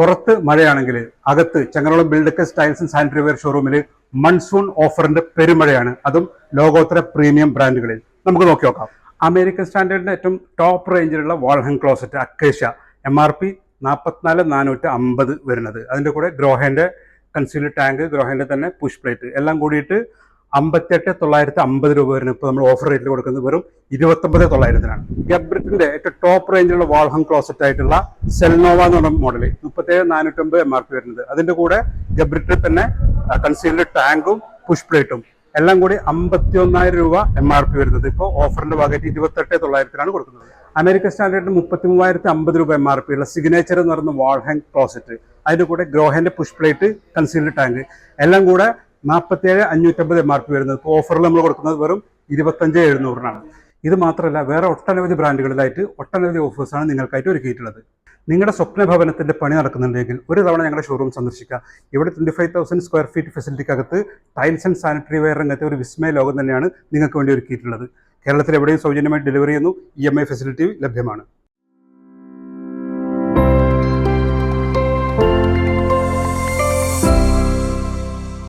പുറത്ത് മഴയാണെങ്കിൽ അകത്ത് ചങ്ങരോളം ബിൽഡൊക്കെ സ്റ്റൈൽസ് ആൻഡ് സാനിറ്ററി വെയർ ഷോറൂമിൽ മൺസൂൺ ഓഫറിന്റെ പെരുമഴയാണ്. അതും ലോകോത്തര പ്രീമിയം ബ്രാൻഡുകളിൽ. നമുക്ക് നോക്കി നോക്കാം. അമേരിക്കൻ സ്റ്റാൻഡേർഡിന്റെ ഏറ്റവും ടോപ്പ് റേഞ്ചിലുള്ള വാൾഹങ് ക്ലോസറ്റ് അക്കേഷ്യ MRP 44,450 വരുന്നത്. അതിന്റെ കൂടെ ഗ്രോഹേന്റെ കൺസീൽഡ് ടാങ്ക്, ഗ്രോഹേന്റെ തന്നെ പുഷ് പ്ലേറ്റ് എല്ലാം കൂടിയിട്ട് 58,950 രൂപ വരുന്നത്. ഇപ്പോൾ നമ്മൾ ഓഫർ റേറ്റിൽ കൊടുക്കുന്നത് വെറും 29,900-നാണ്. ഗബ്രിറ്റിന്റെ ഏറ്റവും ടോപ്പ് റേഞ്ചിലുള്ള വാൾഹങ് ക്ലോസറ്റ് ആയിട്ടുള്ള സെൽനോവ എന്ന് പറഞ്ഞ മോഡൽ 37,450 MRP വരുന്നത്. അതിന്റെ കൂടെ ഗബ്രിറ്റിൽ തന്നെ കൺസീൽഡ് ടാങ്കും പുഷ് പ്ലേറ്റും എല്ലാം കൂടി 51,000 രൂപ MRP വരുന്നത്. ഇപ്പോൾ ഓഫറിന്റെ ഭാഗമായിട്ട് 28,900-നാണ് കൊടുക്കുന്നത്. അമേരിക്കൻ സ്റ്റാൻഡേർഡിന് 33,050 രൂപ MRP ഉള്ള സിഗ്നേച്ചർ എന്ന് പറയുന്ന വാൾഹങ് ക്ലോസറ്റ്, അതിന്റെ കൂടെ ഗ്രോഹന്റെ പുഷ് പ്ലേറ്റ്, കൺസീൽഡ് ടാങ്ക് എല്ലാം കൂടെ 47,550 MRP വരുന്നത്. ഇപ്പോൾ ഓഫറിൽ നമ്മൾ കൊടുക്കുന്നത് വെറും 25,700-നാണ്. ഇത് മാത്രമല്ല, വേറെ ഒട്ടനവധി ബ്രാൻഡുകളിലായിട്ട് ഒട്ടനവധി ഓഫേഴ്സാണ് നിങ്ങൾക്കായിട്ട് ഒരുക്കിയിട്ടുള്ളത്. നിങ്ങളുടെ സ്വപ്ന ഭവനത്തിന്റെ പണി നടക്കുന്നുണ്ടെങ്കിൽ ഒരു തവണ ഞങ്ങളുടെ ഷോറൂം സന്ദർശിക്കുക. ഇവിടെ 25,000 സ്ക്വയർ ഫീറ്റ് ഫെസിലിറ്റിക്കകത്ത് ടൈൽസ് ആൻഡ് സാനിറ്ററി വെയർ രംഗത്തെ ഒരു വിസ്മയ ലോകം തന്നെയാണ് നിങ്ങൾക്ക് വേണ്ടി ഒരുക്കിയിട്ടുള്ളത്. കേരളത്തിൽ എവിടെയും സൗജന്യമായി ഡെലിവറി ചെയ്യുന്നു. EMI ഫെസിലിറ്റി ലഭ്യമാണ്.